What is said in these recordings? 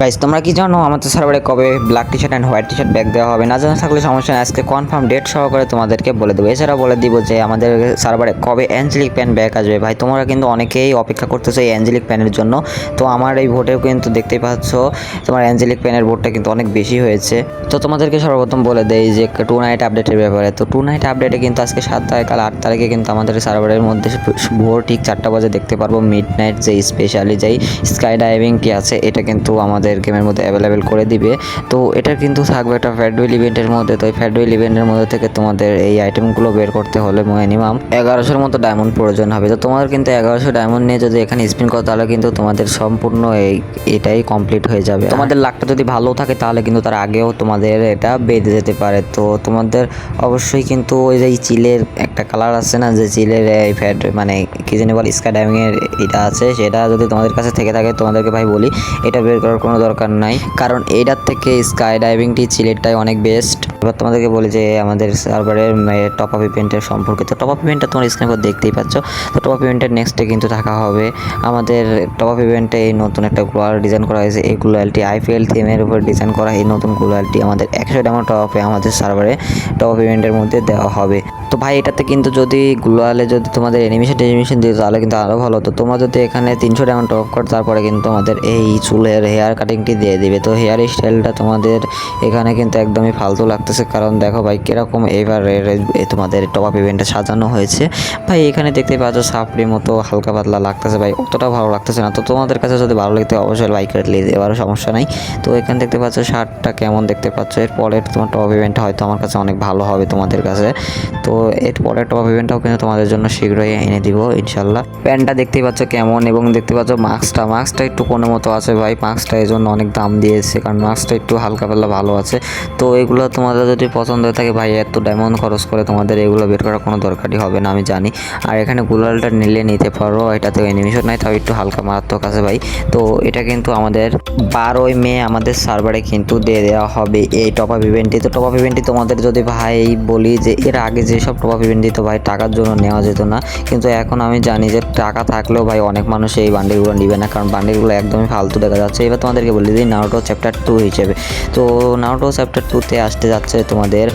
Guys তোমরা কি জানো আমাদের সার্ভারে কবে black T shirt and white T shirt back দেওয়া হবে? না জানা থাকলে সমস্যা নেই, আজকে কনফার্ম ডেট সহকারে তোমাদেরকে বলে দেবো। এছাড়াও বলে দিব যে আমাদের সার্ভারে কবে অ্যাঞ্জেলিক প্যান ব্যাক আসবে। ভাই তোমরা কিন্তু অনেকেই অপেক্ষা করতেছো এই অ্যাঞ্জেলিক প্যানের জন্য। তো আমার এই ভোটেও কিন্তু দেখতেই পাচ্ছ তোমার অ্যাঞ্জেলিক প্যানের ভোটটা কিন্তু অনেক বেশি হয়েছে। তো তোমাদেরকে সর্বপ্রথম বলে দেই যে টু নাইট আপডেটের ব্যাপারে। তো টু নাইট আপডেটে কিন্তু আজকে 7 তারিখ কাল 8 তারিখে কিন্তু আমাদের সার্ভারের মধ্যে ভোর ঠিক 4টা বাজে দেখতে পারবো মিড নাইট যে স্পেশালি যেই স্কাই ডাইভিংটি আছে এটা কিন্তু আমাদের গেমের মধ্যে অ্যাভেলেবেল করে দিবে। তো এটা কিন্তু থাকবে একটা ফেয়ারওয়েল ইভেন্টের মধ্যে। তো এই ফেয়ারওয়েল ইভেন্টের মধ্যে থেকে তোমাদের এই আইটেমগুলো বের করতে হলে মিনিমাম 1100-র মতো ডায়মন্ড প্রয়োজন হবে। তো তোমার কিন্তু 1100 ডায়মন্ড নিয়ে যদি এখানে স্পিন করো তাহলে কিন্তু তোমাদের সম্পূর্ণ এটাই কমপ্লিট হয়ে যাবে। তোমাদের লাকটা যদি ভালো থাকে তাহলে কিন্তু তার আগেও তোমাদের এটা বেঁধে যেতে পারে। তো তোমাদের অবশ্যই কিন্তু ওই যে চিলের একটা কালার আছে না, যে চিলের এই ফ্যাট মানে কি জানি বলে স্কাই ডাইভিংয়ের এটা আছে, সেটা যদি তোমাদের কাছে থেকে থাকে তোমাদেরকে ভাই বলি এটা বের করার কোনো দরকার নাই, কারণ এটার থেকে স্কাই ডাইভিংটি চিলেরটাই অনেক বেস্ট। এবার তোমাদেরকে বলি যে আমাদের সার্ভারের টপ আপ ইভেন্টের সম্পর্কে। তো টপ আপ ইভেন্টটা তোমার স্ক্রিনের উপর দেখতেই পাচ্ছ। তো টপ আপ ইভেন্টের নেক্সটে কিন্তু থাকা হবে আমাদের টপ আপ ইভেন্টে এই নতুন একটা গ্লোয়াল ডিজাইন করা হয়েছে। এই গ্লোয়ালটি আইপিএল থিমের উপর ডিজাইন করা এই নতুন গ্লোয়ালটি আমাদের 100 ডায়মন্ড টপ আপে আমাদের সার্ভারে টপ আপ ইভেন্টের মধ্যে দেওয়া হবে। তো ভাই এটাতে কিন্তু যদি গ্লোয়ালে যদি তোমাদের অ্যানিমেশন দিত তাহলে কিন্তু আরও ভালো হতো। তোমরা যদি এখানে 300 ডায়মন্ড টপ করো তারপরে কিন্তু তোমাদের এই চুলের হেয়ার কাটিংটি দিয়ে দিবে। তো হেয়ার স্টাইলটা তোমাদের এখানে কিন্তু একদমই ফালতু লাগতেছে, কারণ দেখো ভাই কীরকম এবারে তোমাদের টপ আপ ইভেন্টে সাজানো হয়েছে। ভাই এখানে দেখতে পাচ্ছ সাপড়ির মতো হালকা পাতলা লাগতেছে, ভাই অতটা ভালো লাগতেছে না। তো তোমাদের কাছে যদি ভালো লাগতে অবশ্যই লাইক রেট লিয়ে এবারও সমস্যা নাই। তো এখানে দেখতে পাচ্ছ শার্টটা কেমন দেখতে পাচ্ছ। এরপরের তোমার টপ আপ ইভেন্টটা হয়তো আমার কাছে অনেক ভালো হবে তোমাদের কাছে। তো এরপরের টপ আপ ইভেন্টটাও কিন্তু তোমাদের জন্য শীঘ্রই এনে দিব ইনশাল্লাহ। প্যান্টটা দেখতেই পাচ্ছ কেমন, এবং দেখতে পাচ্ছ মাস্কটা একটু কোনো মতো আছে ভাই। মাস্কটা এই জন্য অনেক দাম দিয়েছে, কারণ মাস্কটা একটু হালকা পাতলা ভালো আছে। তো এগুলো তোমাদের যদি পছন্দ হয়ে থাকে ভাই এত ডায়মন্ড খরচ করে তোমাদের এগুলো বের করার কোনো দরকারই হবে না আমি জানি। আর এখানে গুলালটা নিতে পারো, এটাতে অ্যানিমেশন নাই, তাও একটু হালকা মারাত্মক আছে ভাই। তো এটা কিন্তু আমাদের 12ই মে আমাদের সার্ভারে কিন্তু দিয়ে দেওয়া হবে এই টপ আপ ইভেন্টটি। তো টপ আপ ইভেন্টটি তোমাদের যদি ভাই বলি যে এর আগে যেসব টপ আপ ইভেন্ট দিত ভাই টাকার জন্য নেওয়া যেত না, কিন্তু এখন আমি জানি যে টাকা থাকলেও ভাই অনেক মানুষ এই বান্ডিলগুলো নেবে না, কারণ বান্ডিলগুলো একদমই ফালতু দেখা যাচ্ছে। এবার তোমাদেরকে বলি দিই নারুটো চ্যাপ্টার 2 হিসেবে। তো নারুটো চ্যাপ্টার 2-তে আসতে যাচ্ছে তোমাদের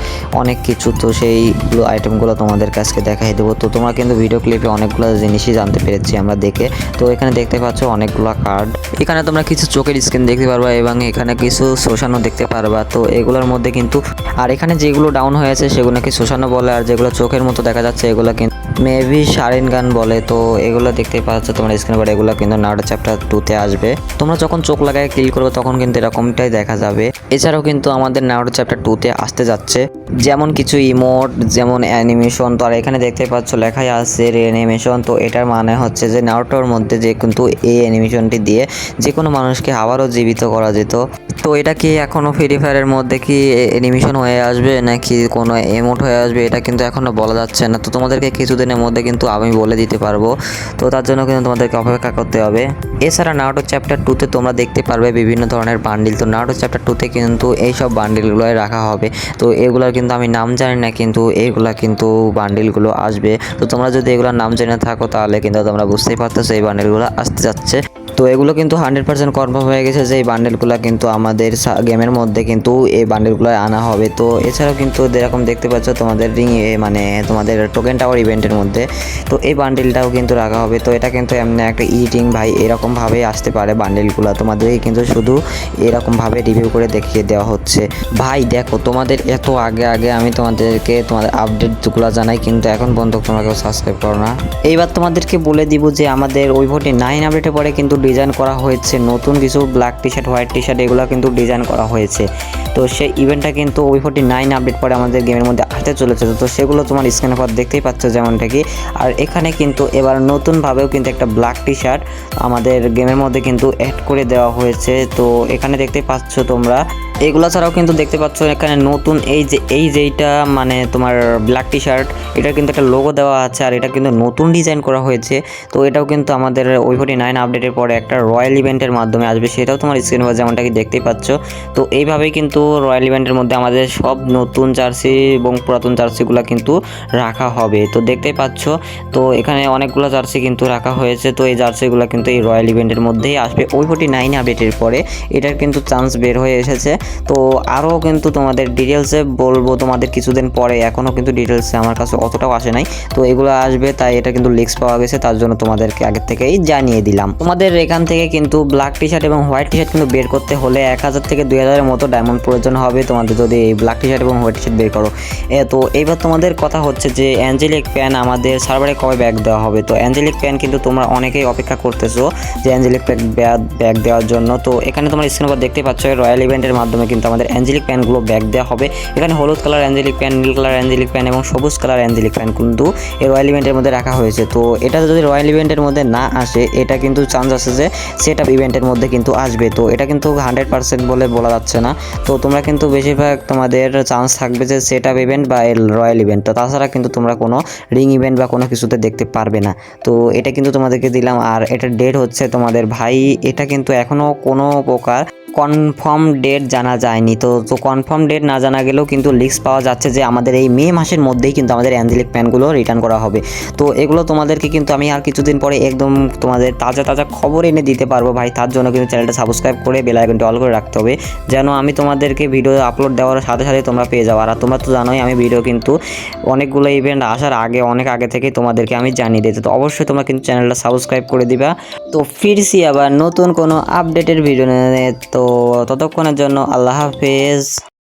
অনেক কিছু। তো সেইগুলো আইটেমগুলো তোমাদের কাছে দেখাই দেবো। তো তোমরা কিন্তু ভিডিও ক্লিপে অনেকগুলো জিনিসই জানতে পেরেছি আমরা দেখে। তো এখানে দেখতে পাচ্ছ অনেকগুলো কার্ড, এখানে তোমরা কিছু চোখের স্ক্রিন দেখতে পারবা এবং এখানে কিছু শোষানো দেখতে পারবা। তো এগুলোর মধ্যে কিন্তু আর এখানে যেগুলো ডাউন হয়েছে সেগুলো কি শোষানো বলে, আর যেগুলো চোখের মতো দেখা যাচ্ছে এগুলো কিন্তু মেবি শারিন গান বলে। তো এগুলো দেখতে পাচ্ছ তোমরা স্ক্রিনে পরে, এগুলো কিন্তু নারুটো চ্যাপ্টার 2-তে আসবে। তোমরা যখন চোখ লাগায় ক্লিক করবে তখন কিন্তু এরকমটাই দেখা যাবে। এছাড়াও কিন্তু আমাদের নারুটো চ্যাপ্টার 2-তে আসতে যাচ্ছে যেমন কিছু ইমোট, যেমন অ্যানিমেশন। তো আর এখানে দেখতে পাচ্ছ লেখাই আছে রিঅ্যানিমেশন। তো এটার মানে হচ্ছে যে নারুটোর মধ্যে যে কিন্তু এই অ্যানিমেশনটি দিয়ে যে কোনো মানুষকে আবারও জীবিত করা যেত। তো এটা কি এখনও ফ্রি ফায়ারের মধ্যে কি অ্যানিমেশন হয়ে আসবে নাকি কোনো এমোট হয়ে আসবে এটা কিন্তু এখনও বলা যাচ্ছে না। তো তোমাদেরকে কিছুদিনের মধ্যে কিন্তু আমি বলে দিতে পারবো। তো তার জন্য কিন্তু তোমাদেরকে অপেক্ষা করতে হবে। এছাড়া নারুটো চ্যাপ্টার 2-তে তোমরা দেখতে পারবে বিভিন্ন ধরনের বান্ডিল। তো নারুটো চ্যাপ্টার 2-তে কিন্তু এইসব বান্ডিলগুলোই রাখা হবে। তো এগুলোর কিন্তু আমি নাম জানি না, কিন্তু এইগুলা কিন্তু বান্ডিলগুলো আসবে। তো তোমরা যদি এগুলোর নাম জেনে থাকো তাহলে কিন্তু তোমরা বুঝতেই পারতেছো এই বান্ডিলগুলো আসতে যাচ্ছে। তো এগুলো কিন্তু 100% কনফার্ম হয়ে গেছে যে এই বান্ডেলগুলো কিন্তু আমাদের গেমের মধ্যে কিন্তু এই বান্ডেলগুলো আনা হবে। তো এছাড়াও কিন্তু যেরকম দেখতে পাচ্ছ তোমাদের মানে তোমাদের টোকেন টাওয়ার ইভেন্টের মধ্যে তো এই বান্ডেলটাও কিন্তু রাখা হবে। তো এটা কিন্তু এমনি একটা ইটিং ভাই এরকমভাবেই আসতে পারে বান্ডেলগুলো, তোমাদেরকে কিন্তু শুধু এরকমভাবে রিভিউ করে দেখিয়ে দেওয়া হচ্ছে। ভাই দেখো তোমাদের এত আগে আমি তোমাদেরকে তোমাদের আপডেটগুলো জানাই, কিন্তু এখন পর্যন্ত তোমরা কেউ সাবস্ক্রাইব করো না। এইবার তোমাদেরকে বলে দিব যে আমাদের ওই ভোটে 9 আপডেটে পরে কিন্তু ডিজাইন করা হয়েছে নতুন কিছু black T shirt, white T shirt, এগুলো কিন্তু ডিজাইন করা হয়েছে। তো সেই ইভেন্টটা কিন্তু ওই 49 আপডেট পরে আমাদের গেমের মধ্যে আসতে চলেছে। তো সেগুলো তোমার স্ক্রিনের পর দেখতেই পাচ্ছ যেমনটা কি। আর এখানে কিন্তু এবার নতুনভাবেও কিন্তু একটা ব্ল্যাক টি শার্ট আমাদের গেমের মধ্যে কিন্তু অ্যাড করে দেওয়া হয়েছে। তো এখানে দেখতে পাচ্ছ তোমরা এগুলো ছাড়াও কিন্তু দেখতে পাচ্ছ এখানে নতুন যেইটা মানে তোমার ব্ল্যাক টি শার্ট, এটার কিন্তু একটা লোগো দেওয়া আছে আর এটা কিন্তু নতুন ডিজাইন করা হয়েছে। তো এটাও কিন্তু আমাদের ওই49 আপডেটের পরে একটা রয়্যাল ইভেন্টের মাধ্যমে আসবে, সেটাও তোমার স্ক্রিনে যেমনটা কি দেখতেই পাচ্ছ। তো এইভাবেই কিন্তু রয়্যাল ইভেন্টের মধ্যে আমাদের সব নতুন জার্সি এবং পুরাতন জার্সিগুলো কিন্তু রাখা হবে। তো দেখতেই পাচ্ছ, তো এখানে অনেকগুলো জার্সি কিন্তু রাখা হয়েছে। তো এই জার্সিগুলো কিন্তু এই রয়্যাল ইভেন্টের মধ্যেই আসবে ওই49 আপডেটের পরে, এটার কিন্তু চান্স বের হয়ে এসেছে। তো আরও কিন্তু তোমাদের ডিটেলসে বলবো তোমাদের কিছুদিন পরে, এখনও কিন্তু ডিটেলসে আমার কাছে অতটাও আসে নাই। তো এগুলো আসবে, তাই এটা কিন্তু লিক্স পাওয়া গেছে, তার জন্য তোমাদেরকে আগের থেকেই জানিয়ে দিলাম। তোমাদের এখান থেকে কিন্তু ব্ল্যাক টি শার্ট এবং হোয়াইট টি শার্ট কিন্তু বের করতে হলে 1000 থেকে 2000-এর মতো ডায়মন্ড প্রয়োজন হবে তোমাদের, যদি এই ব্ল্যাক টি শার্ট এবং হোয়াইট টি শার্ট বের করো। তো এইবার তোমাদের কথা হচ্ছে যে অ্যাঞ্জেলিক প্যান আমাদের সার্ভারে কবে ব্যাক দেওয়া হবে। তো অ্যাঞ্জেলিক প্যান কিন্তু তোমরা অনেকেই অপেক্ষা করতেছো যে অ্যাঞ্জেলিক প্যান ব্যাক দেওয়ার জন্য। তো এখানে তোমরা স্ক্রিনের উপর দেখতে পাচ্ছ রয়্যাল ইভেন্টের মাধ্যমে কিন্তু আমাদের অ্যাঞ্জেলিক প্যানগুলো ব্যাক দেওয়া হবে। এখানে হলুদ কালার অ্যাঞ্জেলিক প্যান, নীল কালার অ্যাঞ্জেলিক প্যান এবং সবুজ কালার অ্যাঞ্জেলিক প্যান কিন্তু এই রয়্যাল ইভেন্টের মধ্যে রাখা হয়েছে। তো এটা যদি রয়্যাল ইভেন্টের মধ্যে না আসে, এটা কিন্তু চান্স আছে যে সেট আপ ইভেন্টের মধ্যে কিন্তু আসবে। তো এটা কিন্তু 100% বলে বলা যাচ্ছে না। তো তোমরা কিন্তু বেশিরভাগ তোমাদের চান্স থাকবে যে সেট আপ ইভেন্ট বা রয়্যাল ইভেন্ট, তো তাছাড়া কিন্তু তোমরা কোনো রিং ইভেন্ট বা কোনো কিছুতে দেখতে পারবে না। তো এটা কিন্তু তোমাদেরকে দিলাম। আর এটার ডেট হচ্ছে তোমাদের ভাই, এটা কিন্তু এখনও কোনো প্রকার কনফার্ম ডেট জানা যায়নি। তো কনফার্ম ডেট না জানা গেলেও কিন্তু লিস্ট পাওয়া যাচ্ছে যে আমাদের এই মে মাসের মধ্যেই কিন্তু আমাদের অ্যাঞ্জেলিক প্যানগুলো রিটার্ন করা হবে। তো এগুলো তোমাদেরকে কিন্তু আমি আর কিছুদিন পরে একদম তোমাদের তাজা তাজা খবর এনে দিতে পারবো ভাই। তার জন্য কিন্তু চ্যানেলটা সাবস্ক্রাইব করে বেল আইকনটি অল করে রাখতে হবে, যেন আমি তোমাদেরকে ভিডিও আপলোড দেওয়ার সাথে সাথে তোমরা পেয়ে যাও। আর তোমরা তো জানোই আমি ভিডিও কিন্তু অনেকগুলো ইভেন্ট আসার আগে অনেক আগে থেকেই তোমাদেরকে আমি জানিয়ে দিই। তো অবশ্যই তোমরা কিন্তু চ্যানেলটা সাবস্ক্রাইব করে দিবা। তো ফিরছি আবার নতুন কোনো আপডেটের ভিডিও নিয়ে। তো ততক্ষণের জন্য আল্লাহ হাফেজ।